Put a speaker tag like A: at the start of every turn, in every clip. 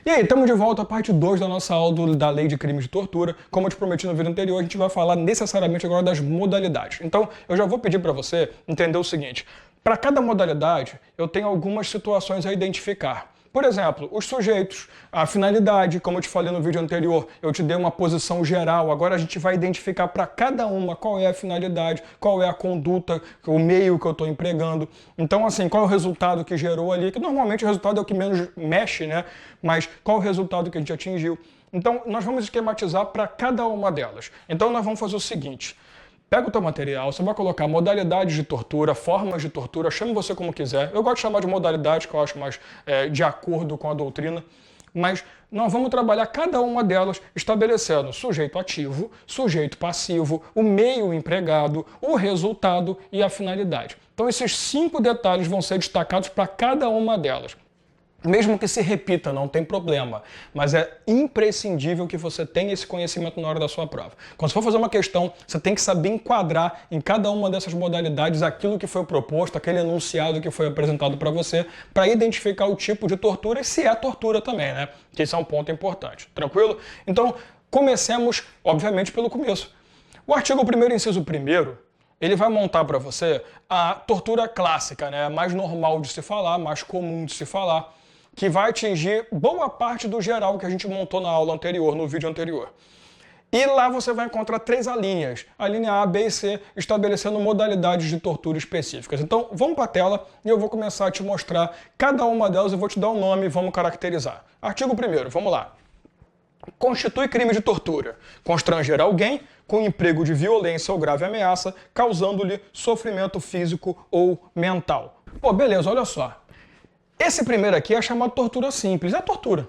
A: E aí, estamos de volta à parte 2 da nossa aula da Lei de Crimes de Tortura. Como eu te prometi no vídeo anterior, a gente vai falar necessariamente agora das modalidades. Então, eu já vou pedir para você entender o seguinte. Para cada modalidade, eu tenho algumas situações a identificar. Por exemplo, os sujeitos, a finalidade, como eu te falei no vídeo anterior, eu te dei uma posição geral, agora a gente vai identificar para cada uma qual é a finalidade, qual é a conduta, o meio que eu estou empregando. Então, assim, qual é o resultado que gerou ali, que normalmente o resultado é o que menos mexe, né? Mas qual é o resultado que a gente atingiu. Então, nós vamos esquematizar para cada uma delas. Então, nós vamos fazer o seguinte. Pega o teu material, você vai colocar modalidades de tortura, formas de tortura, chame você como quiser. Eu gosto de chamar de modalidade, que eu acho mais de acordo com a doutrina. Mas nós vamos trabalhar cada uma delas estabelecendo sujeito ativo, sujeito passivo, o meio empregado, o resultado e a finalidade. Então esses 5 detalhes vão ser destacados para cada uma delas. Mesmo que se repita, não tem problema, mas é imprescindível que você tenha esse conhecimento na hora da sua prova. Quando você for fazer uma questão, você tem que saber enquadrar em cada uma dessas modalidades aquilo que foi proposto, aquele enunciado que foi apresentado para você, para identificar o tipo de tortura e se é tortura também, né? Que isso é um ponto importante. Tranquilo? Então, comecemos, obviamente, pelo começo. O artigo 1º, inciso 1º, ele vai montar para você a tortura clássica, né? Mais normal de se falar, mais comum de se falar, que vai atingir boa parte do geral que a gente montou na aula anterior, no vídeo anterior. E lá você vai encontrar 3 alíneas, a linha A, B e C, estabelecendo modalidades de tortura específicas. Então, vamos para a tela e eu vou começar a te mostrar cada uma delas, eu vou te dar um nome e vamos caracterizar. Artigo 1º, vamos lá. Constitui crime de tortura. Constranger alguém com emprego de violência ou grave ameaça, causando-lhe sofrimento físico ou mental. Pô, beleza, olha só. Esse primeiro aqui é chamado tortura simples, é tortura.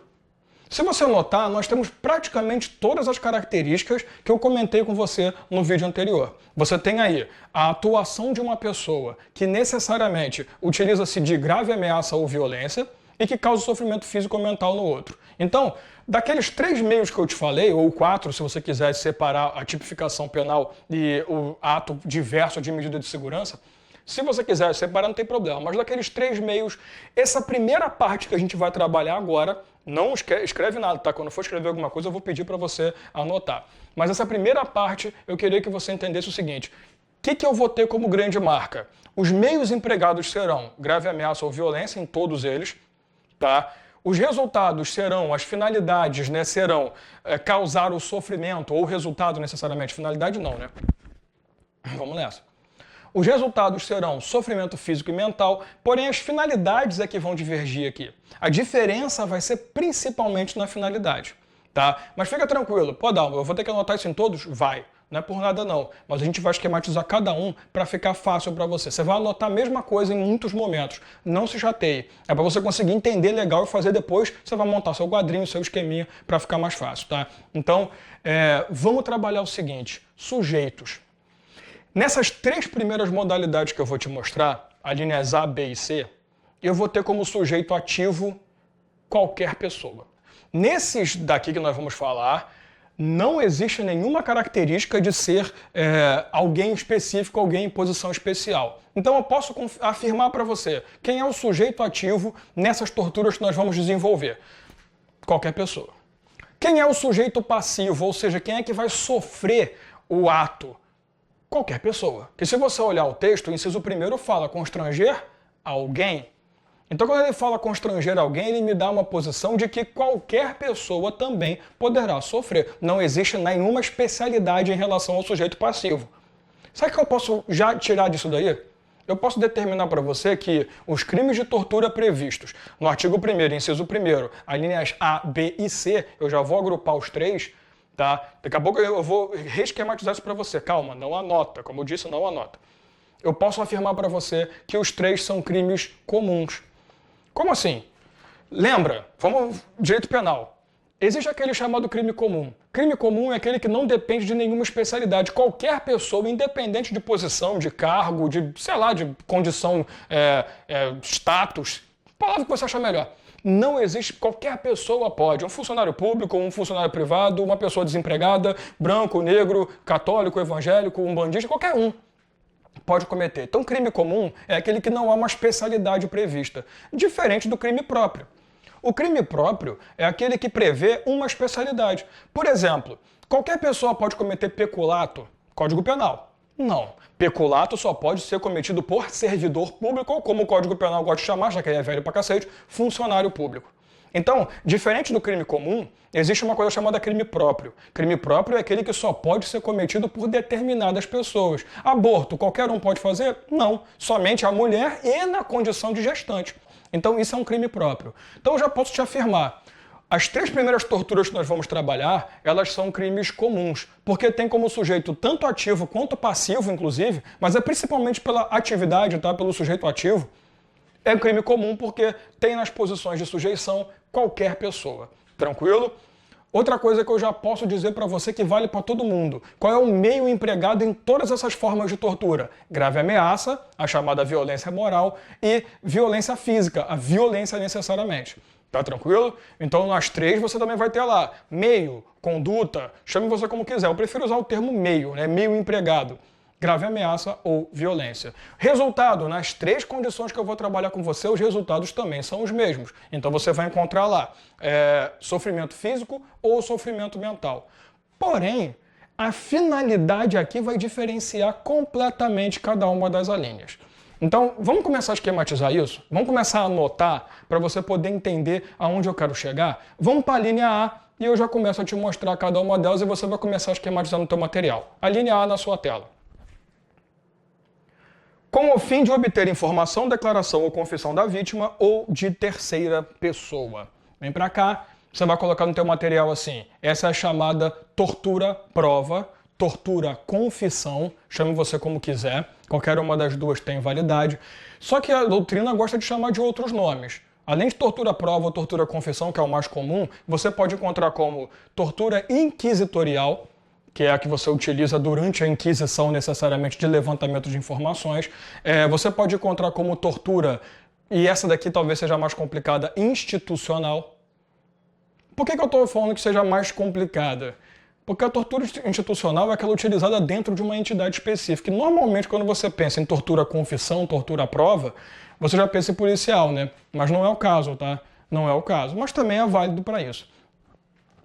A: Se você notar, nós temos praticamente todas as características que eu comentei com você no vídeo anterior. Você tem aí a atuação de uma pessoa que necessariamente utiliza-se de grave ameaça ou violência e que causa sofrimento físico ou mental no outro. Então, daqueles 3 meios que eu te falei, ou 4, se você quiser separar a tipificação penal e o ato diverso de medida de segurança, se você quiser separar, não tem problema. Mas daqueles 3 meios, essa primeira parte que a gente vai trabalhar agora, não escreve nada, tá? Quando for escrever alguma coisa, eu vou pedir para você anotar. Mas essa primeira parte, eu queria que você entendesse o seguinte. O que eu vou ter como grande marca? Os meios empregados serão grave ameaça ou violência em todos eles, tá? Os resultados serão, as finalidades, né, serão causar o sofrimento ou o resultado necessariamente. Finalidade não, né? Vamos nessa. Os resultados serão sofrimento físico e mental, porém as finalidades é que vão divergir aqui. A diferença vai ser principalmente na finalidade, tá? Mas fica tranquilo, pô, Dalmo, eu vou ter que anotar isso em todos? Vai. Não é por nada não, mas a gente vai esquematizar cada um para ficar fácil para você. Você vai anotar a mesma coisa em muitos momentos. Não se chateie. É para você conseguir entender legal e fazer depois, você vai montar seu quadrinho, seu esqueminha para ficar mais fácil, tá? Então, vamos trabalhar o seguinte, sujeitos. Nessas 3 primeiras modalidades que eu vou te mostrar, as linhas A, B e C, eu vou ter como sujeito ativo qualquer pessoa. Nesses daqui que nós vamos falar, não existe nenhuma característica de ser alguém específico, alguém em posição especial. Então eu posso afirmar para você quem é o sujeito ativo nessas torturas que nós vamos desenvolver. Qualquer pessoa. Quem é o sujeito passivo, ou seja, quem é que vai sofrer o ato? Qualquer pessoa. Que se você olhar o texto, o inciso 1º fala constranger alguém. Então, quando ele fala constranger alguém, ele me dá uma posição de que qualquer pessoa também poderá sofrer. Não existe nenhuma especialidade em relação ao sujeito passivo. Sabe o que eu posso já tirar disso daí? Eu posso determinar para você que os crimes de tortura previstos no artigo 1º, inciso 1º, as linhas A, B e C, eu já vou agrupar os 3, tá? Daqui a pouco eu vou reesquematizar isso para você. Calma, não anota. Como eu disse, não anota. Eu posso afirmar para você que os 3 são crimes comuns. Como assim? Lembra, vamos direito penal. Existe aquele chamado crime comum. Crime comum é aquele que não depende de nenhuma especialidade. Qualquer pessoa, independente de posição, de cargo, de, sei lá, de condição, status, palavra que você achar melhor. Não existe, qualquer pessoa pode, um funcionário público, um funcionário privado, uma pessoa desempregada, branco, negro, católico, evangélico, um bandista, qualquer um pode cometer. Então, crime comum é aquele que não há uma especialidade prevista, diferente do crime próprio. O crime próprio é aquele que prevê uma especialidade. Por exemplo, qualquer pessoa pode cometer peculato, Código Penal. Não. Peculato só pode ser cometido por servidor público, ou como o Código Penal gosta de chamar, já que ele é velho pra cacete, funcionário público. Então, diferente do crime comum, existe uma coisa chamada crime próprio. Crime próprio é aquele que só pode ser cometido por determinadas pessoas. Aborto, qualquer um pode fazer? Não. Somente a mulher e na condição de gestante. Então, isso é um crime próprio. Então, eu já posso te afirmar. As 3 primeiras torturas que nós vamos trabalhar, elas são crimes comuns, porque tem como sujeito tanto ativo quanto passivo, inclusive, mas é principalmente pela atividade, tá? Pelo sujeito ativo. É crime comum porque tem nas posições de sujeição qualquer pessoa. Tranquilo? Outra coisa que eu já posso dizer para você que vale para todo mundo. Qual é o meio empregado em todas essas formas de tortura? Grave ameaça, a chamada violência moral, e violência física, a violência necessariamente. Tá tranquilo? Então nas 3 você também vai ter lá meio, conduta, chame você como quiser. Eu prefiro usar o termo meio, né? Meio empregado. Grave ameaça ou violência. Resultado, nas 3 condições que eu vou trabalhar com você, os resultados também são os mesmos. Então você vai encontrar lá sofrimento físico ou sofrimento mental. Porém, a finalidade aqui vai diferenciar completamente cada uma das alíneas. Então, vamos começar a esquematizar isso? Vamos começar a anotar para você poder entender aonde eu quero chegar? Vamos para a linha A e eu já começo a te mostrar cada uma delas e você vai começar a esquematizar no teu material. A linha A na sua tela. Com o fim de obter informação, declaração ou confissão da vítima ou de terceira pessoa. Vem para cá, você vai colocar no teu material assim, essa é a chamada tortura-prova, tortura-confissão, chame você como quiser, qualquer uma das duas tem validade, só que a doutrina gosta de chamar de outros nomes. Além de tortura-prova ou tortura-confissão, que é o mais comum, você pode encontrar como tortura inquisitorial, que é a que você utiliza durante a Inquisição necessariamente de levantamento de informações. Você pode encontrar como tortura, e essa daqui talvez seja mais complicada, institucional. Por que eu estou falando que seja mais complicada? Porque a tortura institucional é aquela utilizada dentro de uma entidade específica. E normalmente quando você pensa em tortura-confissão, tortura-prova, você já pensa em policial, né? Mas não é o caso, tá? Não é o caso. Mas também é válido para isso.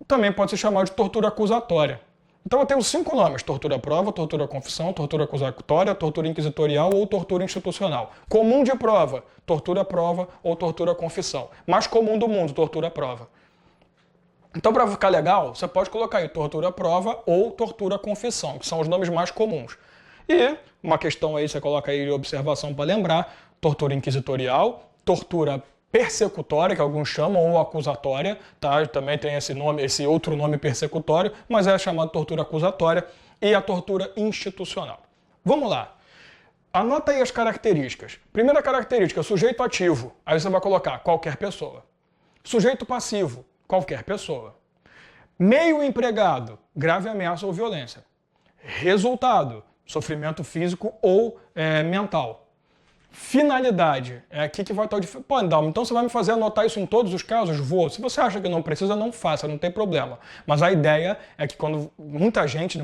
A: Também pode ser chamado de tortura acusatória. Então eu tenho 5 nomes: tortura-prova, tortura-confissão, tortura acusatória, tortura inquisitorial ou tortura institucional. Comum de prova, tortura-prova ou tortura-confissão. Mais comum do mundo, tortura-prova. Então, para ficar legal, você pode colocar aí tortura-prova ou tortura-confissão, que são os nomes mais comuns. E uma questão aí, você coloca aí de observação para lembrar: tortura inquisitorial, tortura persecutória, que alguns chamam, ou acusatória, tá? Também tem esse nome, esse outro nome persecutório, mas é chamada tortura acusatória, e a tortura institucional. Vamos lá. Anota aí as características. Primeira característica, sujeito ativo. Aí você vai colocar qualquer pessoa. Sujeito passivo, qualquer pessoa. Meio empregado, grave ameaça ou violência. Resultado, sofrimento físico ou mental. Finalidade, é aqui que vai estar o diferencial. Pô, Dalmo, então você vai me fazer anotar isso em todos os casos? Vou. Se você acha que não precisa, não faça, não tem problema. Mas a ideia é que quando muita gente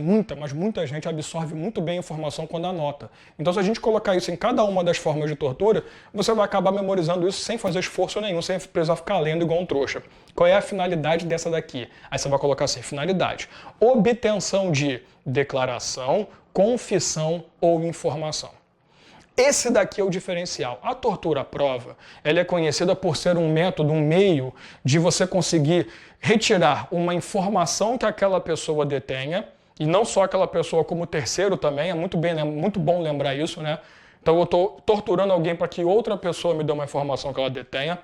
A: absorve muito bem a informação quando anota. Então se a gente colocar isso em cada uma das formas de tortura, você vai acabar memorizando isso sem fazer esforço nenhum, sem precisar ficar lendo igual um trouxa. Qual é a finalidade dessa daqui? Aí você vai colocar assim, finalidade: obtenção de declaração, confissão ou informação. Esse daqui é o diferencial. A tortura-prova, ela é conhecida por ser um método, um meio de você conseguir retirar uma informação que aquela pessoa detenha, e não só aquela pessoa como terceiro também, é muito bom lembrar isso, né? Então eu estou torturando alguém para que outra pessoa me dê uma informação que ela detenha.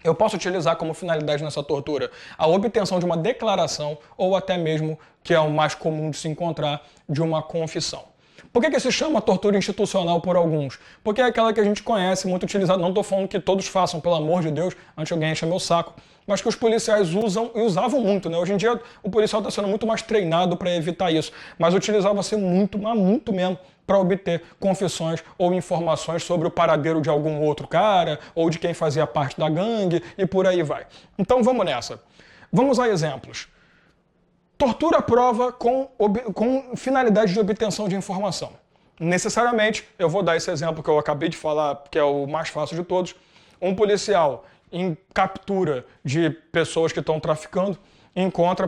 A: Eu posso utilizar como finalidade nessa tortura a obtenção de uma declaração ou até mesmo, que é o mais comum de se encontrar, de uma confissão. Por que se chama tortura institucional por alguns? Porque é aquela que a gente conhece, muito utilizada. Não estou falando que todos façam, pelo amor de Deus, antes alguém enche meu saco, mas que os policiais usam e usavam muito, né? Hoje em dia o policial está sendo muito mais treinado para evitar isso, mas utilizava-se muito, mas muito mesmo, para obter confissões ou informações sobre o paradeiro de algum outro cara, ou de quem fazia parte da gangue, e por aí vai. Então vamos nessa. Vamos a exemplos. Tortura-prova com finalidade de obtenção de informação. Necessariamente, eu vou dar esse exemplo que eu acabei de falar, que é o mais fácil de todos. Um policial em captura de pessoas que estão traficando,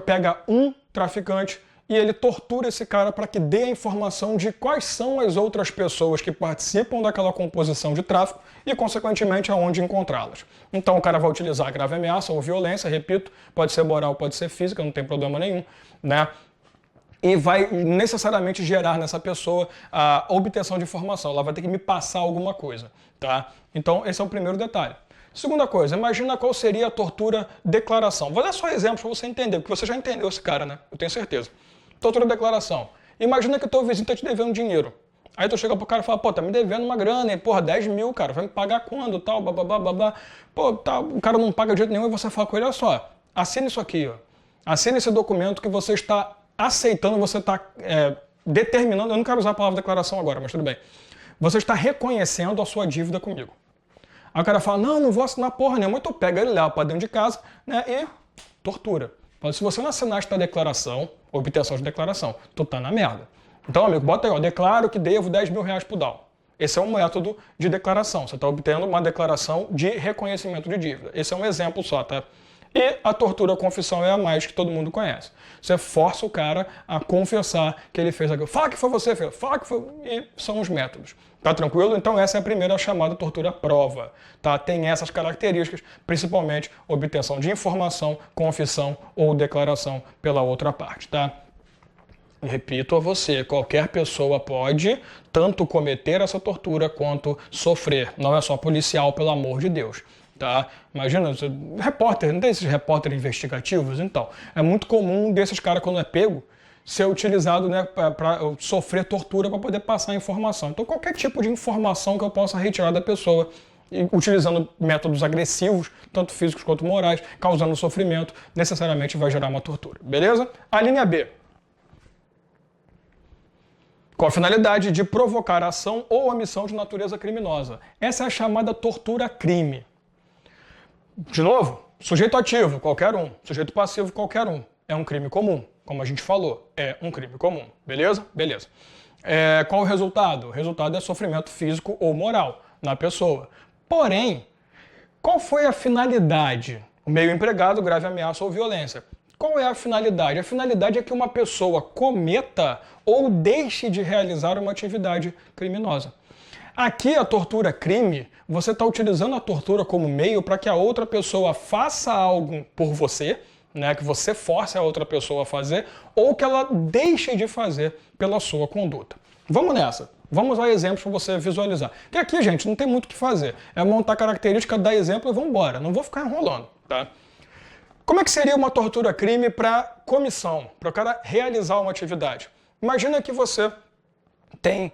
A: pega um traficante e ele tortura esse cara para que dê a informação de quais são as outras pessoas que participam daquela composição de tráfico e, consequentemente, aonde encontrá-las. Então o cara vai utilizar grave ameaça ou violência, repito, pode ser moral, pode ser física, não tem problema nenhum, né? E vai necessariamente gerar nessa pessoa a obtenção de informação. Ela vai ter que me passar alguma coisa, tá? Então esse é o primeiro detalhe. Segunda coisa, imagina qual seria a tortura declaração. Vou dar só exemplos para você entender, porque você já entendeu esse cara, né? Eu tenho certeza. Tortura declaração. Imagina que o teu vizinho tá te devendo dinheiro. Aí tu chega pro cara e fala, pô, tá me devendo uma grana, hein? Porra, 10 mil, cara, vai me pagar quando, tal, blá. Pô, tá, o cara não paga de jeito nenhum e você fala com ele, olha só, assina isso aqui, ó. Assina esse documento que você está aceitando, você está determinando, eu não quero usar a palavra declaração agora, mas tudo bem. Você está reconhecendo a sua dívida comigo. Aí o cara fala, não vou assinar porra nenhuma, então pega ele lá para dentro de casa, né, e tortura. Mas se você não assinar esta declaração, obtenção de declaração, tu tá na merda. Então, amigo, bota aí, ó, declaro que devo 10 mil reais pro Dow. Esse é um método de declaração, você está obtendo uma declaração de reconhecimento de dívida. Esse é um exemplo só, tá? E a tortura confissão é a mais que todo mundo conhece. Você força o cara a confessar que ele fez aquilo. Fala que foi você, filho. Fala que foi... E são os métodos. Tá tranquilo? Então essa é a primeira chamada tortura prova. Tá? Tem essas características, principalmente obtenção de informação, confissão ou declaração pela outra parte. Tá? Repito a você, qualquer pessoa pode tanto cometer essa tortura quanto sofrer. Não é só policial, pelo amor de Deus. Tá? Imagina, repórter, não tem esses repórteres investigativos? Então, é muito comum desses caras, quando é pego, ser utilizado, né, para sofrer tortura para poder passar informação. Então, qualquer tipo de informação que eu possa retirar da pessoa, utilizando métodos agressivos, tanto físicos quanto morais, causando sofrimento, necessariamente vai gerar uma tortura. Beleza? A linha B. Com a finalidade de provocar ação ou omissão de natureza criminosa. Essa é a chamada tortura-crime. De novo, sujeito ativo, qualquer um. Sujeito passivo, qualquer um. É um crime comum, como a gente falou. É um crime comum. Beleza? Beleza. Qual o resultado? O resultado é sofrimento físico ou moral na pessoa. Porém, qual foi a finalidade? O meio empregado, grave ameaça ou violência. Qual é a finalidade? A finalidade é que uma pessoa cometa ou deixe de realizar uma atividade criminosa. Aqui a tortura crime, você está utilizando a tortura como meio para que a outra pessoa faça algo por você, né, que você force a outra pessoa a fazer, ou que ela deixe de fazer pela sua conduta. Vamos nessa. Vamos usar exemplos para você visualizar. Porque aqui, gente, não tem muito o que fazer. É montar característica, dar exemplo e vamos embora. Não vou ficar enrolando, tá? Como é que seria uma tortura crime para comissão, para o cara realizar uma atividade? Imagina que você tem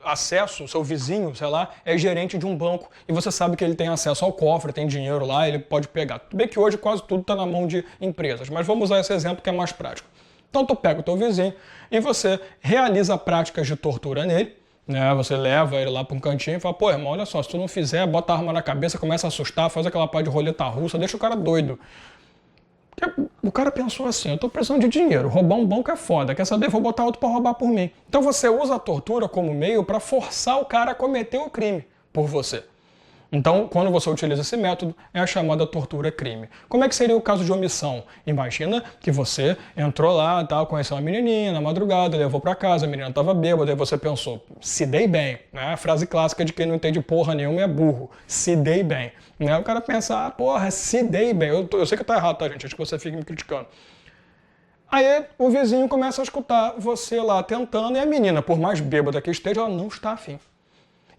A: acesso, seu vizinho, sei lá, é gerente de um banco e você sabe que ele tem acesso ao cofre, tem dinheiro lá, ele pode pegar. Tudo bem que hoje quase tudo está na mão de empresas, mas vamos usar esse exemplo que é mais prático. Então tu pega o teu vizinho e você realiza práticas de tortura nele, né? Você leva ele lá para um cantinho e fala, pô, irmão, olha só, se tu não fizer, bota a arma na cabeça, começa a assustar, faz aquela parte de roleta russa, deixa o cara doido. O cara pensou assim, eu tô precisando de dinheiro, roubar um banco é foda, quer saber, vou botar outro para roubar por mim. Então você usa a tortura como meio para forçar o cara a cometer o crime por você. Então, quando você utiliza esse método, é a chamada tortura crime. Como é que seria o caso de omissão? Imagina que você entrou lá, tal, conheceu uma menininha na madrugada, levou para casa, a menina estava bêbada, aí você pensou, se dei bem, né? A frase clássica de quem não entende porra nenhuma é burro, se dei bem. Né? O cara pensa, porra, se dei bem. Eu sei que tá errado, tá, gente? Acho que você fica me criticando. Aí o vizinho começa a escutar você lá tentando, e a menina, por mais bêbada que esteja, ela não está afim.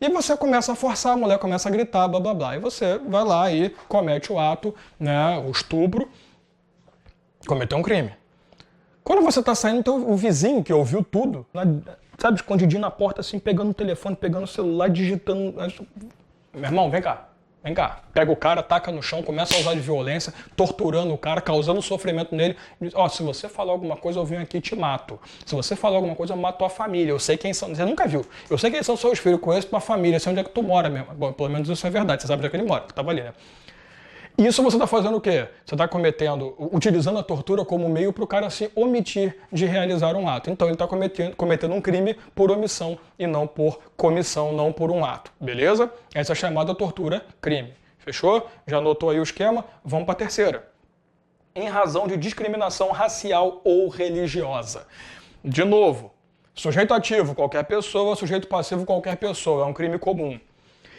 A: E você começa a forçar, a mulher começa a gritar, blá blá blá. E você vai lá e comete o ato, né, o estupro, cometeu um crime. Quando você está saindo, então, o vizinho que ouviu tudo, sabe, escondidinho na porta, assim, pegando o telefone, pegando o celular, digitando. Meu irmão, vem cá. Vem cá, pega o cara, taca no chão, começa a usar de violência, torturando o cara, causando sofrimento nele. Diz, ó, se você falar alguma coisa, eu venho aqui e te mato. Se você falar alguma coisa, eu mato tua família. Eu sei quem são. Você nunca viu. Eu sei quem são seus filhos, conheço tua família, sei onde é que tu mora mesmo. Bom, pelo menos isso é verdade, você sabe onde é que ele mora, que tava ali, né? Isso você está fazendo o quê? Você está utilizando a tortura como meio para o cara se omitir de realizar um ato. Então ele está cometendo um crime por omissão e não por comissão, não por um ato. Beleza? Essa é chamada tortura crime. Fechou? Já anotou aí o esquema? Vamos para a terceira. Em razão de discriminação racial ou religiosa. De novo, sujeito ativo, qualquer pessoa, sujeito passivo, qualquer pessoa. É um crime comum.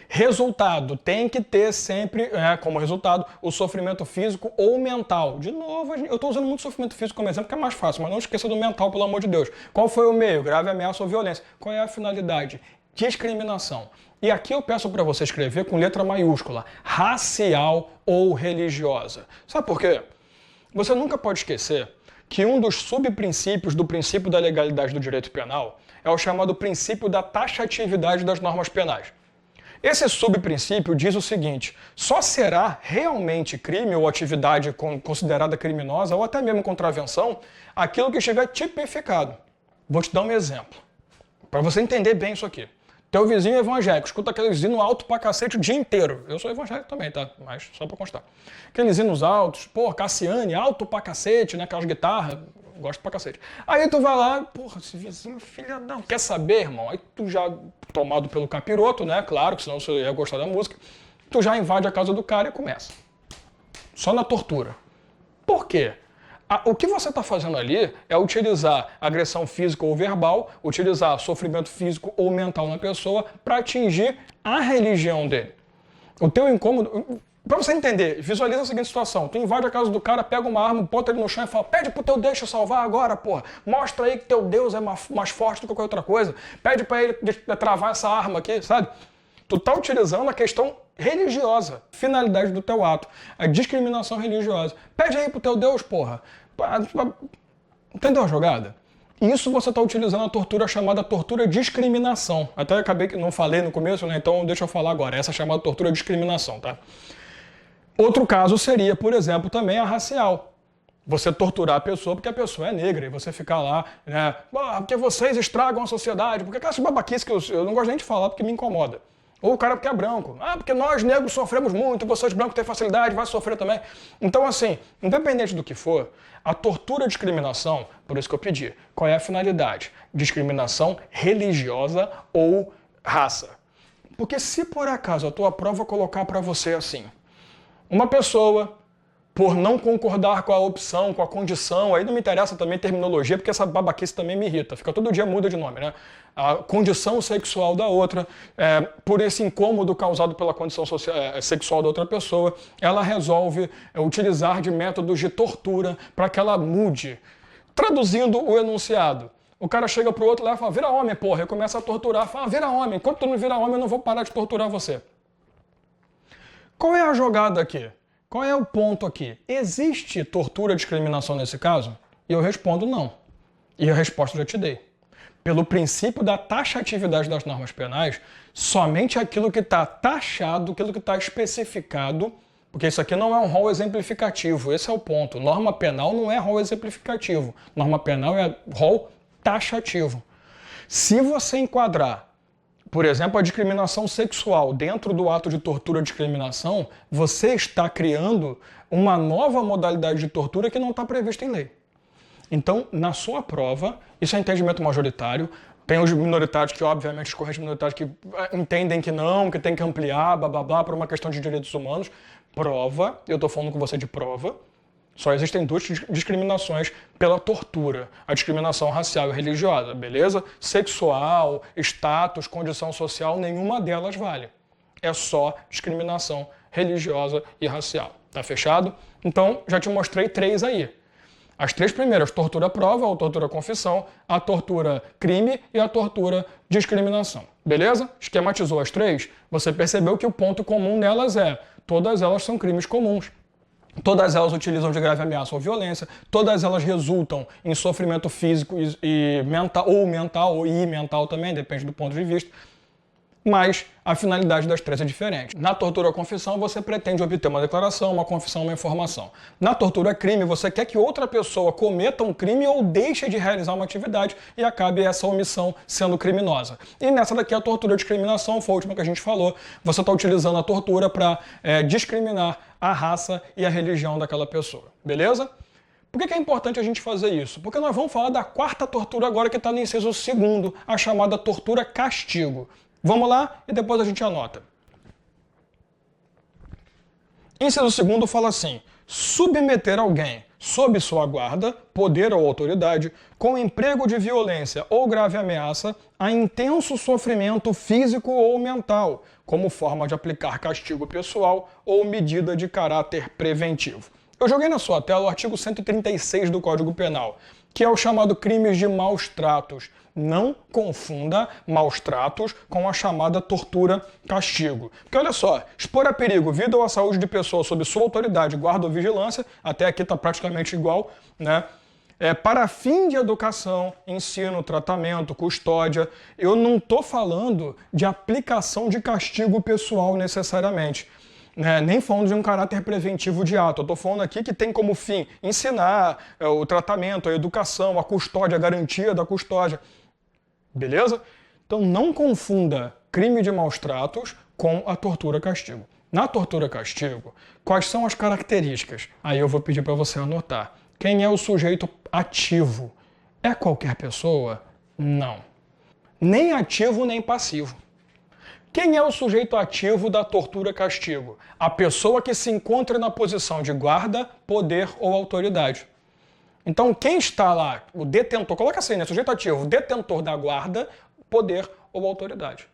A: Resultado, tem que ter sempre, como resultado, o sofrimento físico ou mental. De novo, eu estou usando muito sofrimento físico como exemplo, porque é mais fácil, mas não esqueça do mental, pelo amor de Deus. Qual foi o meio? Grave ameaça ou violência. Qual é a finalidade? Discriminação. E aqui eu peço para você escrever com letra maiúscula, racial ou religiosa. Sabe por quê? Você nunca pode esquecer que um dos subprincípios do princípio da legalidade do direito penal é o chamado princípio da taxatividade das normas penais. Esse subprincípio diz o seguinte: só será realmente crime ou atividade considerada criminosa ou até mesmo contravenção aquilo que estiver tipificado. Vou te dar um exemplo, para você entender bem isso aqui. Teu vizinho é evangélico, escuta aqueles hinos alto pra cacete o dia inteiro. Eu sou evangélico também, tá? Mas só pra constar. Aqueles hinos altos, Cassiane, alto pra cacete, né? Aquelas guitarras, gosto pra cacete. Aí tu vai lá, porra, esse vizinho, filha não, quer saber, irmão? Aí tu já, tomado pelo capiroto, né? Claro, que senão você ia gostar da música, tu já invade a casa do cara e começa. Só na tortura. Por quê? O que você está fazendo ali é utilizar agressão física ou verbal, utilizar sofrimento físico ou mental na pessoa para atingir a religião dele. O teu incômodo... Para você entender, visualiza a seguinte situação. Tu invade a casa do cara, pega uma arma, bota ele no chão e fala: pede pro teu Deus te salvar agora, porra. Mostra aí que teu Deus é mais forte do que qualquer outra coisa. Pede para ele travar essa arma aqui, sabe? Tu tá utilizando a questão religiosa, finalidade do teu ato, a discriminação religiosa. Pede aí pro teu Deus, porra. Entendeu a jogada? Isso você está utilizando a tortura chamada tortura discriminação. Até acabei que não falei no começo, né? Então deixa eu falar agora. Essa é chamada tortura discriminação, tá? Outro caso seria, por exemplo, também a racial. Você torturar a pessoa porque a pessoa é negra e você ficar lá, né? Porque vocês estragam a sociedade, porque aquelas babaquices que eu não gosto nem de falar porque me incomoda. Ou o cara porque é branco. Porque nós negros sofremos muito, vocês brancos têm facilidade, vai sofrer também. Então, assim, independente do que for, a tortura e discriminação, por isso que eu pedi, qual é a finalidade? Discriminação religiosa ou raça. Porque se por acaso a tua prova colocar para você assim, uma pessoa, por não concordar com a opção, com a condição, aí não me interessa também terminologia, porque essa babaquice também me irrita, fica todo dia muda de nome, né? A condição sexual da outra, por esse incômodo causado pela condição sexual da outra pessoa, ela resolve utilizar de métodos de tortura para que ela mude. Traduzindo o enunciado, o cara chega pro outro lá e fala: vira homem, porra, e começa a torturar, fala: vira homem, enquanto tu não vira homem eu não vou parar de torturar você. Qual é a jogada aqui? Qual é o ponto aqui? Existe tortura e discriminação nesse caso? E eu respondo não. E a resposta eu já te dei. Pelo princípio da taxatividade das normas penais, somente aquilo que está taxado, aquilo que está especificado, porque isso aqui não é um rol exemplificativo, esse é o ponto. Norma penal não é rol exemplificativo. Norma penal é rol taxativo. Se você enquadrar, por exemplo, a discriminação sexual dentro do ato de tortura e discriminação, você está criando uma nova modalidade de tortura que não está prevista em lei. Então, na sua prova, isso é entendimento majoritário, tem os minoritários que, obviamente, os correntes minoritários que entendem que não, que tem que ampliar, blá, blá, blá, por uma questão de direitos humanos. Prova, eu estou falando com você de prova, só existem duas discriminações pela tortura, a discriminação racial e religiosa, beleza? Sexual, status, condição social, nenhuma delas vale. É só discriminação religiosa e racial. Tá fechado? Então, já te mostrei 3 aí. As 3 primeiras, tortura prova ou tortura confissão, a tortura crime e a tortura discriminação. Beleza? Esquematizou as 3? Você percebeu que o ponto comum nelas é: todas elas são crimes comuns. Todas elas utilizam de grave ameaça ou violência, todas elas resultam em sofrimento físico e mental, ou mental também, depende do ponto de vista. Mas a finalidade das 3 é diferente. Na tortura à confissão, você pretende obter uma declaração, uma confissão, uma informação. Na tortura a crime, você quer que outra pessoa cometa um crime ou deixe de realizar uma atividade e acabe essa omissão sendo criminosa. E nessa daqui, a tortura à discriminação, foi a última que a gente falou, você está utilizando a tortura para discriminar a raça e a religião daquela pessoa. Beleza? Por que é importante a gente fazer isso? Porque nós vamos falar da 4ª tortura agora, que está no inciso 2º, a chamada tortura castigo. Vamos lá e depois a gente anota. Inciso segundo fala assim: submeter alguém sob sua guarda, poder ou autoridade, com emprego de violência ou grave ameaça, a intenso sofrimento físico ou mental, como forma de aplicar castigo pessoal ou medida de caráter preventivo. Eu joguei na sua tela o artigo 136 do Código Penal, que é o chamado crimes de maus tratos. Não confunda maus tratos com a chamada tortura-castigo. Porque olha só, expor a perigo vida ou a saúde de pessoa sob sua autoridade, guarda ou vigilância, até aqui está praticamente igual, né? Para fim de educação, ensino, tratamento, custódia. Eu não estou falando de aplicação de castigo pessoal necessariamente. Nem falando de um caráter preventivo de ato. Eu estou falando aqui que tem como fim ensinar o tratamento, a educação, a custódia, a garantia da custódia. Beleza? Então não confunda crime de maus tratos com a tortura-castigo. Na tortura-castigo, quais são as características? Aí eu vou pedir para você anotar. Quem é o sujeito ativo? É qualquer pessoa? Não. Nem ativo nem passivo. Quem é o sujeito ativo da tortura-castigo? A pessoa que se encontra na posição de guarda, poder ou autoridade. Então, quem está lá, o detentor, coloca assim, né? Sujeito ativo, detentor da guarda, poder ou autoridade.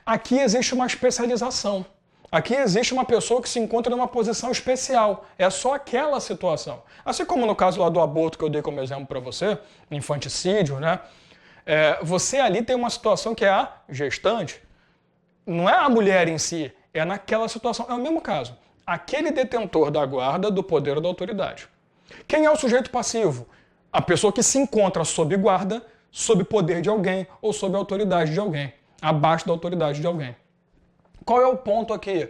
A: Aqui existe uma especialização. Aqui existe uma pessoa que se encontra numa posição especial. É só aquela situação. Assim como no caso lá do aborto que eu dei como exemplo para você, infanticídio, né? Você ali tem uma situação que é a gestante. Não é a mulher em si, é naquela situação. É o mesmo caso. Aquele detentor da guarda, do poder ou da autoridade. Quem é o sujeito passivo? A pessoa que se encontra sob guarda, sob poder de alguém ou sob autoridade de alguém, abaixo da autoridade de alguém. Qual é o ponto aqui?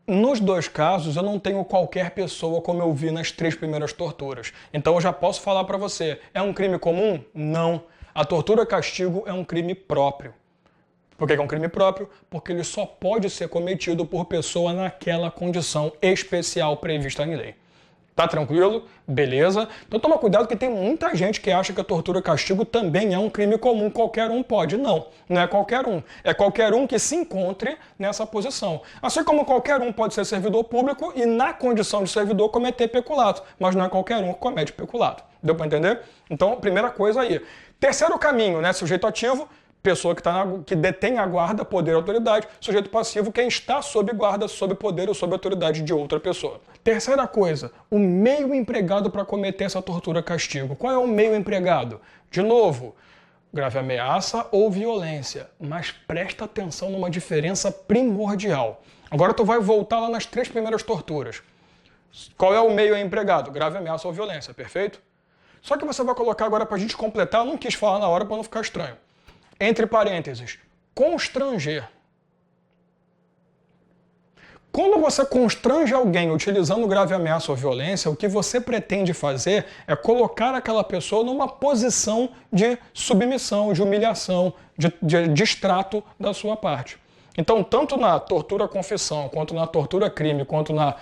A: Nos dois casos, eu não tenho qualquer pessoa como eu vi nas 3 primeiras torturas. Então eu já posso falar para você, é um crime comum? Não. A tortura-castigo é um crime próprio. Por que é um crime próprio? Porque ele só pode ser cometido por pessoa naquela condição especial prevista em lei. Tá tranquilo? Beleza? Então toma cuidado que tem muita gente que acha que a tortura-castigo também é um crime comum, qualquer um pode. Não, não é qualquer um. É qualquer um que se encontre nessa posição. Assim como qualquer um pode ser servidor público e na condição de servidor cometer peculato, mas não é qualquer um que comete peculato. Deu para entender? Então, primeira coisa aí. Terceiro caminho, né? Sujeito ativo, pessoa que detém a guarda, poder e autoridade. Sujeito passivo, quem está sob guarda, sob poder ou sob autoridade de outra pessoa. Terceira coisa, o meio empregado para cometer essa tortura-castigo. Qual é o meio empregado? De novo, grave ameaça ou violência. Mas presta atenção numa diferença primordial. Agora tu vai voltar lá nas 3 primeiras torturas. Qual é o meio empregado? Grave ameaça ou violência, perfeito? Só que você vai colocar agora para a gente completar, eu não quis falar na hora para não ficar estranho. Entre parênteses, constranger. Quando você constrange alguém utilizando grave ameaça ou violência, o que você pretende fazer é colocar aquela pessoa numa posição de submissão, de humilhação, de distrato da sua parte. Então, tanto na tortura-confissão, quanto na tortura-crime, quanto na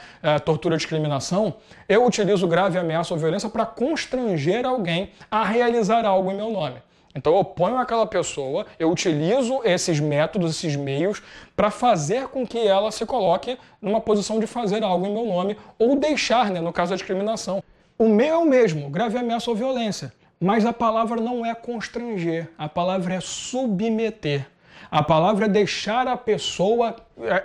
A: tortura-discriminação, eu utilizo grave ameaça ou violência para constranger alguém a realizar algo em meu nome. Então eu ponho aquela pessoa, eu utilizo esses métodos, esses meios, para fazer com que ela se coloque numa posição de fazer algo em meu nome, ou deixar, né, no caso da discriminação. O meio é o mesmo, grave ameaça ou violência, mas a palavra não é constranger, a palavra é submeter. A palavra é deixar a pessoa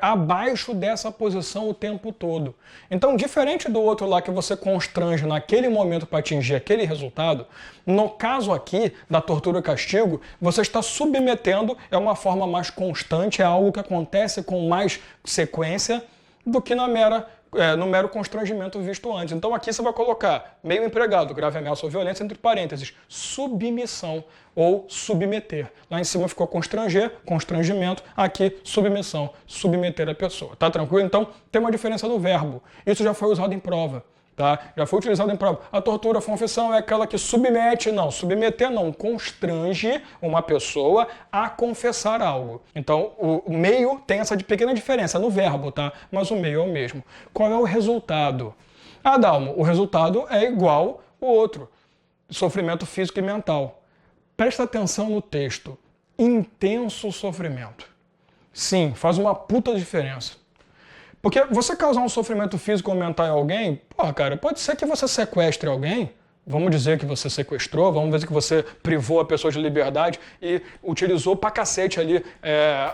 A: abaixo dessa posição o tempo todo. Então, diferente do outro lá que você constrange naquele momento para atingir aquele resultado, no caso aqui da tortura e castigo, você está submetendo, é uma forma mais constante, é algo que acontece com mais sequência do que no mero constrangimento visto antes. Então aqui você vai colocar meio empregado, grave ameaça ou violência, entre parênteses, submissão ou submeter. Lá em cima ficou constranger, constrangimento, aqui submissão, submeter a pessoa. Tá tranquilo? Então tem uma diferença no verbo. Isso já foi usado em prova. Tá? Já foi utilizado em prova. A tortura, a confissão é aquela que submete, não, submeter não, constrange uma pessoa a confessar algo. Então, o meio tem essa pequena diferença no verbo, tá? Mas o meio é o mesmo. Qual é o resultado? Ah, Dalmo, o resultado é igual o outro, sofrimento físico e mental. Presta atenção no texto. Intenso sofrimento. Sim, faz uma puta diferença. Porque você causar um sofrimento físico ou mental em alguém, porra, cara, pode ser que você sequestre alguém, vamos dizer que você sequestrou, vamos dizer que você privou a pessoa de liberdade e utilizou pra cacete ali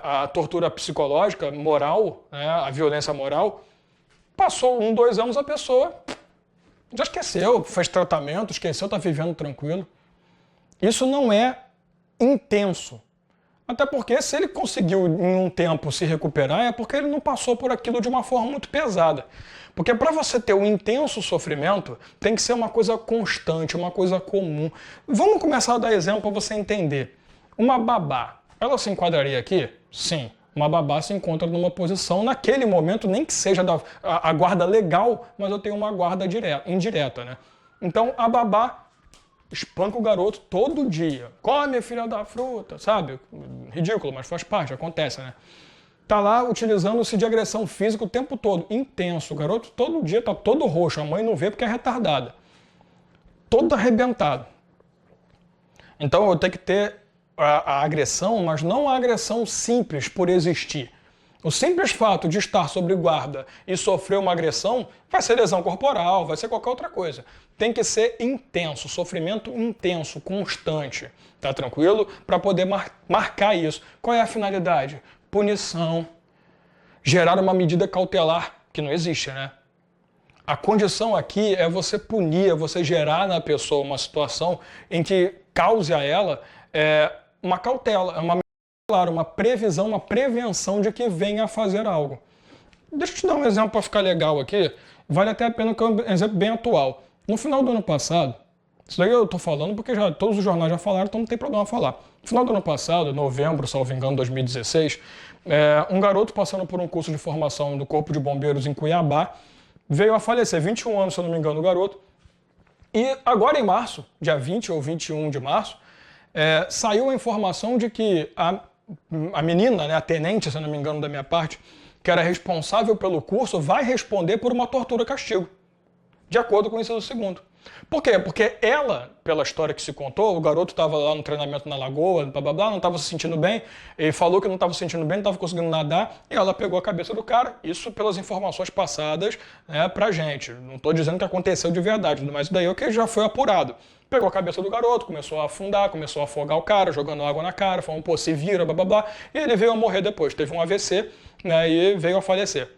A: a tortura psicológica, moral, né, a violência moral. Passou 1, 2 anos, a pessoa já esqueceu, fez tratamento, esqueceu, tá vivendo tranquilo. Isso não é intenso. Até porque se ele conseguiu em um tempo se recuperar é porque ele não passou por aquilo de uma forma muito pesada. Porque para você ter um intenso sofrimento, tem que ser uma coisa constante, uma coisa comum. Vamos começar a dar exemplo para você entender. Uma babá, ela se enquadraria aqui? Sim. Uma babá se encontra numa posição, naquele momento, nem que seja a guarda legal, mas eu tenho uma guarda indireta, né? Então a babá espanca o garoto todo dia. Come, filha da fruta, sabe? Ridículo, mas faz parte, acontece, né? Tá lá utilizando-se de agressão física o tempo todo, intenso. O garoto todo dia tá todo roxo, a mãe não vê porque é retardada. Todo arrebentado. Então eu tenho que ter a agressão, mas não a agressão simples por existir. O simples fato de estar sob guarda e sofrer uma agressão vai ser lesão corporal, vai ser qualquer outra coisa. Tem que ser intenso, sofrimento intenso, constante, tá tranquilo? Para poder marcar isso. Qual é a finalidade? Punição. Gerar uma medida cautelar, que não existe, né? A condição aqui é você punir, é você gerar na pessoa uma situação em que cause a ela uma cautela, uma previsão, uma prevenção de que venha a fazer algo. Deixa eu te dar um exemplo para ficar legal aqui. Vale até a pena que é um exemplo bem atual. No final do ano passado, isso daí eu estou falando porque já todos os jornais já falaram, então não tem problema falar. No final do ano passado, novembro, salvo engano, 2016, um garoto passando por um curso de formação do Corpo de Bombeiros em Cuiabá veio a falecer, 21 anos, se eu não me engano, o garoto. E agora em março, dia 20 ou 21 de março, saiu a informação de que a menina, né, a tenente, se eu não me engano da minha parte, que era responsável pelo curso, vai responder por uma tortura-castigo, de acordo com o inciso 2º. Por quê? Porque ela, pela história que se contou, o garoto estava lá no treinamento na lagoa, blá, blá, blá, não estava se sentindo bem, ele falou que não estava se sentindo bem, não estava conseguindo nadar, e ela pegou a cabeça do cara, isso pelas informações passadas, né, pra gente. Não estou dizendo que aconteceu de verdade, mas isso daí é o que já foi apurado. Pegou a cabeça do garoto, começou a afundar, começou a afogar o cara, jogando água na cara, falando, pô, se vira, blá, blá, blá, e ele veio a morrer depois, teve um AVC, né, e veio a falecer.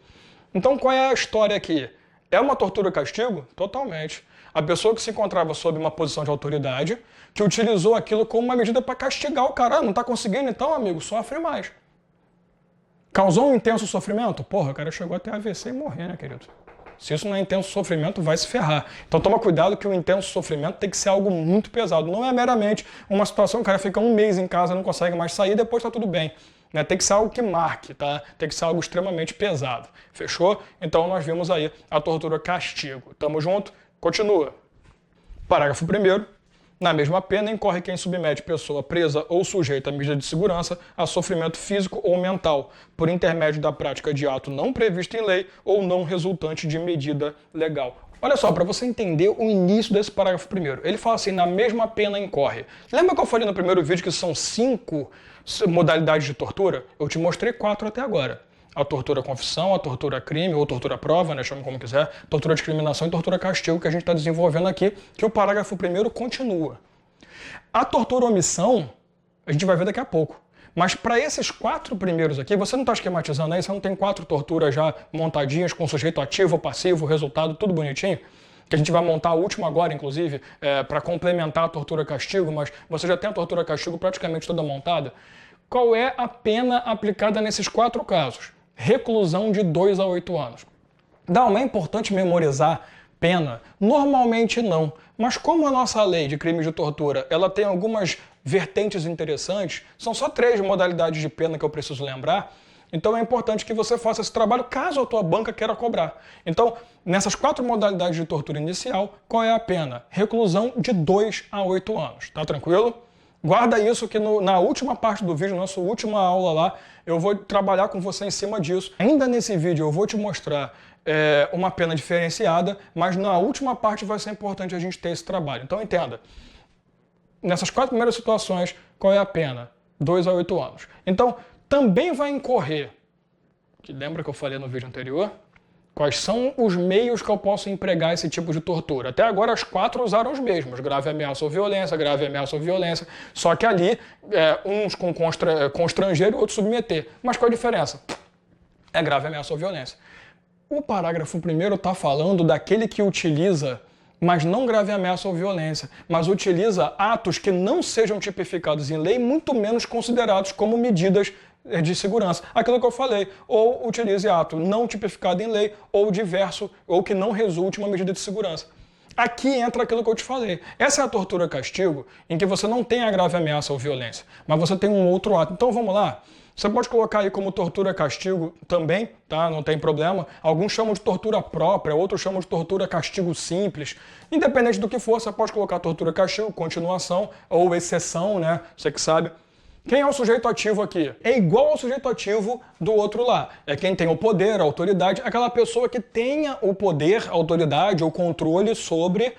A: Então qual é a história aqui? É uma tortura-castigo? Totalmente. A pessoa que se encontrava sob uma posição de autoridade, que utilizou aquilo como uma medida para castigar o cara. Não está conseguindo, então, amigo, sofre mais. Causou um intenso sofrimento? Porra, o cara chegou até AVC e morrer, né, querido? Se isso não é intenso sofrimento, vai se ferrar. Então toma cuidado que o intenso sofrimento tem que ser algo muito pesado. Não é meramente uma situação que o cara fica um mês em casa, não consegue mais sair, depois tá tudo bem. Né? Tem que ser algo que marque, tá? Tem que ser algo extremamente pesado. Fechou? Então nós vimos aí a tortura-castigo. Tamo junto? Continua. Parágrafo 1º. Na mesma pena, incorre quem submete pessoa presa ou sujeita a medida de segurança a sofrimento físico ou mental, por intermédio da prática de ato não previsto em lei ou não resultante de medida legal. Olha só, para você entender o início desse parágrafo 1º, ele fala assim, na mesma pena incorre. Lembra que eu falei no primeiro vídeo que são 5 modalidades de tortura? Eu te mostrei 4 até agora. A tortura-confissão, a tortura-crime, ou tortura-prova, né, chame como quiser, tortura-discriminação e tortura-castigo que a gente está desenvolvendo aqui, que o parágrafo 1º continua. A tortura-omissão, a gente vai ver daqui a pouco. Mas para esses 4 primeiros aqui, você não está esquematizando aí, você não tem 4 torturas já montadinhas com sujeito ativo, passivo, resultado, tudo bonitinho? Que a gente vai montar a última agora, inclusive, para complementar a tortura-castigo, mas você já tem a tortura-castigo praticamente toda montada. Qual é a pena aplicada nesses 4 casos? Reclusão de 2 a 8 anos. Não é importante memorizar pena? Normalmente não. Mas como a nossa lei de crimes de tortura ela tem algumas vertentes interessantes, são só 3 modalidades de pena que eu preciso lembrar, então é importante que você faça esse trabalho caso a tua banca queira cobrar. Então, nessas 4 modalidades de tortura inicial, qual é a pena? Reclusão de 2 a 8 anos. Tá tranquilo? Guarda isso que na última parte do vídeo, nossa última aula lá, eu vou trabalhar com você em cima disso. Ainda nesse vídeo eu vou te mostrar uma pena diferenciada, mas na última parte vai ser importante a gente ter esse trabalho. Então entenda, nessas 4 primeiras situações, qual é a pena? 2 a 8 anos. Então, também vai incorrer, que lembra que eu falei no vídeo anterior? Quais são os meios que eu posso empregar esse tipo de tortura? Até agora as 4 usaram os mesmos, grave ameaça ou violência, só que ali uns com constranger e outros submeter. Mas qual a diferença? É grave ameaça ou violência. O parágrafo 1º está falando daquele que utiliza, mas não grave ameaça ou violência, mas utiliza atos que não sejam tipificados em lei, muito menos considerados como medidas de segurança. Aquilo que eu falei, ou utilize ato não tipificado em lei, ou diverso, ou que não resulte uma medida de segurança. Aqui entra aquilo que eu te falei. Essa é a tortura-castigo, em que você não tem a grave ameaça ou violência, mas você tem um outro ato. Então vamos lá. Você pode colocar aí como tortura-castigo também, tá? Não tem problema. Alguns chamam de tortura própria, outros chamam de tortura-castigo simples. Independente do que for, você pode colocar tortura-castigo, continuação ou exceção, né? Você que sabe. Quem é o sujeito ativo aqui? É igual ao sujeito ativo do outro lá. É quem tem o poder, a autoridade, aquela pessoa que tenha o poder, a autoridade ou controle sobre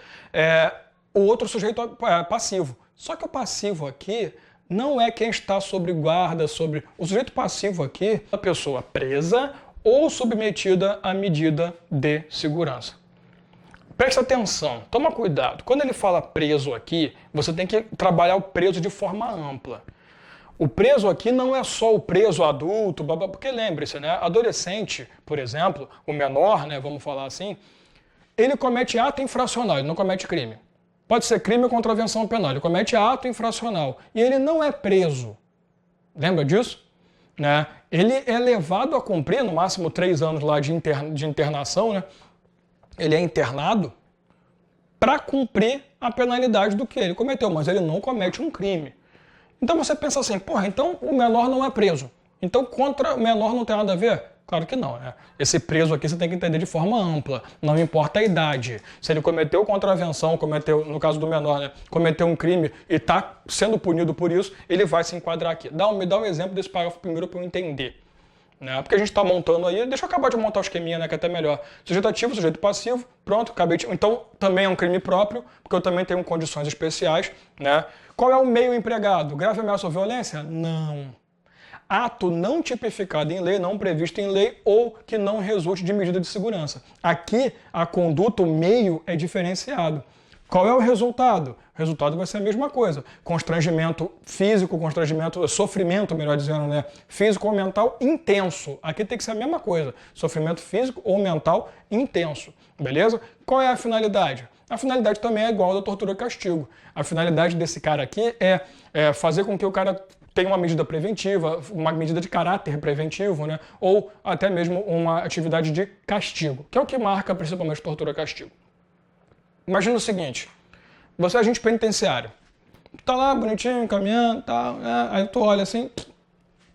A: o outro sujeito passivo. Só que o passivo aqui não é quem está sobre guarda, sobre... O sujeito passivo aqui é a pessoa presa ou submetida à medida de segurança. Presta atenção, toma cuidado. Quando ele fala preso aqui, você tem que trabalhar o preso de forma ampla. O preso aqui não é só o preso adulto, porque lembre-se, né? Adolescente, por exemplo, o menor, né, vamos falar assim, ele comete ato infracional, ele não comete crime. Pode ser crime ou contravenção penal, ele comete ato infracional e ele não é preso. Lembra disso? Né? Ele é levado a cumprir, no máximo 3 anos lá de internação, né? Ele é internado para cumprir a penalidade do que ele cometeu, mas ele não comete um crime. Então você pensa assim, porra, então o menor não é preso. Então contra o menor não tem nada a ver? Claro que não, né? Esse preso aqui você tem que entender de forma ampla, não importa a idade. Se ele cometeu contravenção, no caso do menor, né, cometeu um crime e está sendo punido por isso, ele vai se enquadrar aqui. Me dá um exemplo desse parágrafo primeiro para eu entender. Né? Porque a gente está montando aí, deixa eu acabar de montar o esqueminha, né, que é até melhor. Sujeito ativo, sujeito passivo, pronto, acabei de... Então também é um crime próprio, porque eu também tenho condições especiais, né? Qual é o meio empregado? Grave ameaça ou violência? Não. Ato não tipificado em lei, não previsto em lei ou que não resulte de medida de segurança. Aqui, a conduta, o meio é diferenciado. Qual é o resultado? O resultado vai ser a mesma coisa. Constrangimento físico, sofrimento, melhor dizendo, né? Físico ou mental intenso. Aqui tem que ser a mesma coisa. Sofrimento físico ou mental intenso. Beleza? Qual é a finalidade? A finalidade também é igual à da tortura-castigo. A finalidade desse cara aqui é fazer com que o cara tenha uma medida preventiva, uma medida de caráter preventivo, né? Ou até mesmo uma atividade de castigo, que é o que marca principalmente tortura-castigo. Imagina o seguinte, você é agente penitenciário, tá lá bonitinho, caminhando, tal, aí tu olha assim,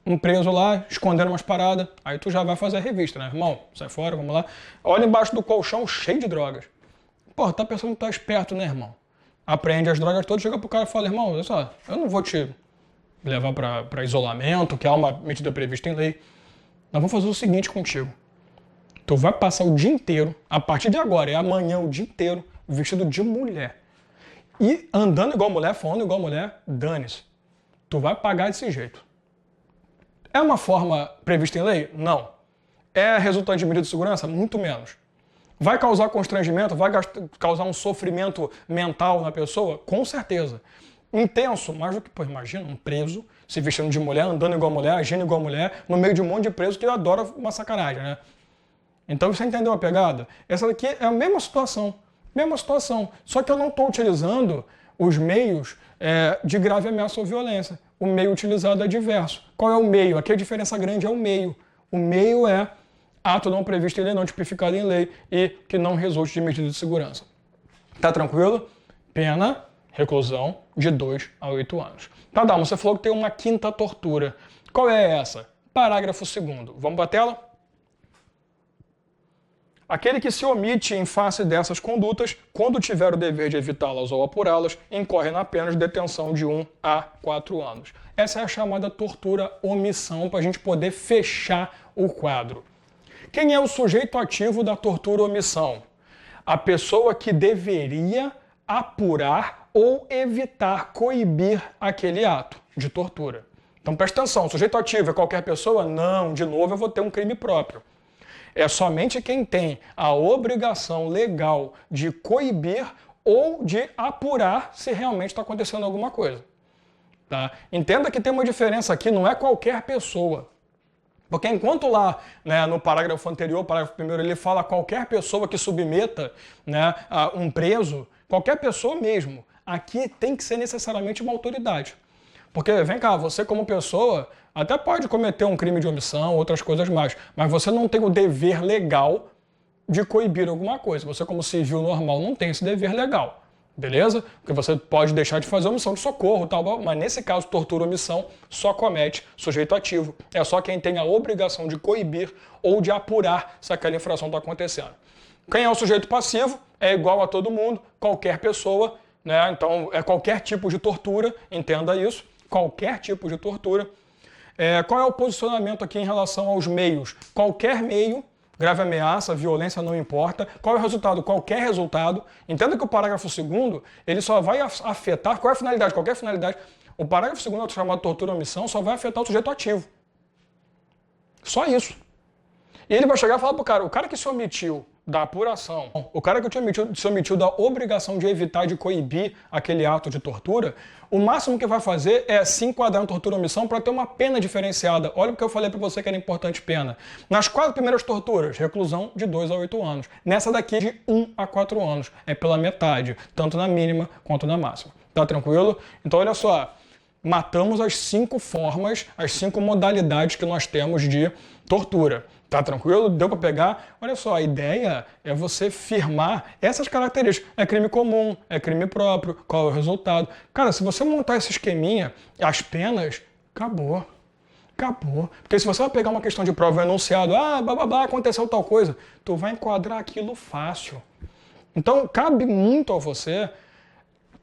A: um preso lá, escondendo umas paradas, aí tu já vai fazer a revista, né, irmão? Sai fora, vamos lá. Olha embaixo do colchão cheio de drogas. Pô, tá pensando que tá esperto, né, irmão? Apreende as drogas todas, chega pro cara e fala, irmão, olha só, eu não vou te levar para isolamento, que há uma medida prevista em lei. Nós vamos fazer o seguinte contigo. Tu vai passar o dia inteiro, a partir de agora, é amanhã o dia inteiro, vestido de mulher. E andando igual mulher, falando igual mulher, dane-se. Tu vai pagar desse jeito. É uma forma prevista em lei? Não. É resultante de medida de segurança? Muito menos. Vai causar constrangimento? Vai causar um sofrimento mental na pessoa? Com certeza. Intenso, mais do que, pô, imagina um preso se vestindo de mulher, andando igual mulher, agindo igual mulher, no meio de um monte de preso que adora uma sacanagem, né? Então você entendeu a pegada? Essa daqui é a mesma situação, só que eu não estou utilizando os meios de grave ameaça ou violência. O meio utilizado é diverso. Qual é o meio? Aqui a diferença grande é o meio. O meio é ato não previsto em lei, não tipificado em lei e que não resulte de medida de segurança. Tá tranquilo? Pena, reclusão de 2 a 8 anos. Tá, Dalma, você falou que tem uma quinta tortura. Qual é essa? Parágrafo 2º. Vamos para a tela? Aquele que se omite em face dessas condutas, quando tiver o dever de evitá-las ou apurá-las, incorre na pena de detenção de 1 a 4 anos. Essa é a chamada tortura-omissão, para a gente poder fechar o quadro. Quem é o sujeito ativo da tortura-omissão? A pessoa que deveria apurar ou evitar, coibir aquele ato de tortura. Então presta atenção, o sujeito ativo é qualquer pessoa? Não, de novo eu vou ter um crime próprio. É somente quem tem a obrigação legal de coibir ou de apurar se realmente está acontecendo alguma coisa. Tá? Entenda que tem uma diferença aqui, não é qualquer pessoa. Porque enquanto lá, né, no parágrafo anterior, parágrafo primeiro, ele fala qualquer pessoa que submeta, né, a um preso, qualquer pessoa mesmo, aqui tem que ser necessariamente uma autoridade. Porque, vem cá, você como pessoa até pode cometer um crime de omissão, outras coisas mais, mas você não tem o dever legal de coibir alguma coisa. Você como civil normal não tem esse dever legal. Beleza? Porque você pode deixar de fazer omissão de socorro, tal, mas nesse caso, tortura ou omissão só comete sujeito ativo. É só quem tem a obrigação de coibir ou de apurar se aquela infração está acontecendo. Quem é o sujeito passivo é igual a todo mundo, qualquer pessoa, né? Então é qualquer tipo de tortura, entenda isso, qualquer tipo de tortura. Qual é o posicionamento aqui em relação aos meios? Qualquer meio. Grave ameaça, violência, não importa. Qual é o resultado? Qualquer resultado. Entenda que o parágrafo 2º, ele só vai afetar, qual é a finalidade? Qualquer finalidade. O parágrafo 2º, chamado tortura ou omissão, só vai afetar o sujeito ativo. Só isso. E ele vai chegar e falar pro cara, o cara que se omitiu da apuração, o cara que se omitiu da obrigação de evitar, de coibir aquele ato de tortura, o máximo que vai fazer é se enquadrar em tortura ou omissão para ter uma pena diferenciada. Olha o que eu falei para você que era importante pena. Nas 4 primeiras torturas, reclusão de 2 a 8 anos. Nessa daqui, de 1 a 4 anos. É pela metade, tanto na mínima quanto na máxima. Tá tranquilo? Então, olha só. Matamos as 5 formas, as 5 modalidades que nós temos de tortura. Tá tranquilo? Deu para pegar? Olha só, a ideia é você firmar essas características. É crime comum, é crime próprio, qual é o resultado. Cara, se você montar esse esqueminha, as penas, acabou. Acabou. Porque se você vai pegar uma questão de prova, um enunciado, aconteceu tal coisa, tu vai enquadrar aquilo fácil. Então, cabe muito a você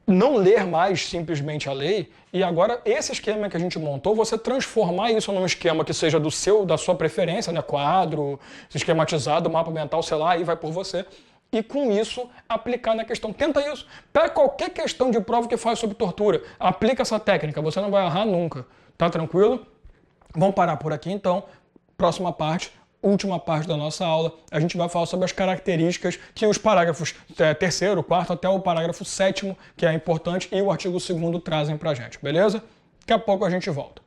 A: não ler mais simplesmente a lei e agora esse esquema que a gente montou, você transformar isso num esquema que seja da sua preferência, né? Quadro, esquematizado, mapa mental, sei lá, aí vai por você. E com isso, aplicar na questão. Tenta isso. Pega qualquer questão de prova que faz sobre tortura. Aplica essa técnica, você não vai errar nunca. Tá tranquilo? Vamos parar por aqui então. Próxima parte. Última parte da nossa aula, a gente vai falar sobre as características que os parágrafos 3º, 4º até o parágrafo 7º, que é importante, e o artigo 2º trazem pra gente, beleza? Daqui a pouco a gente volta.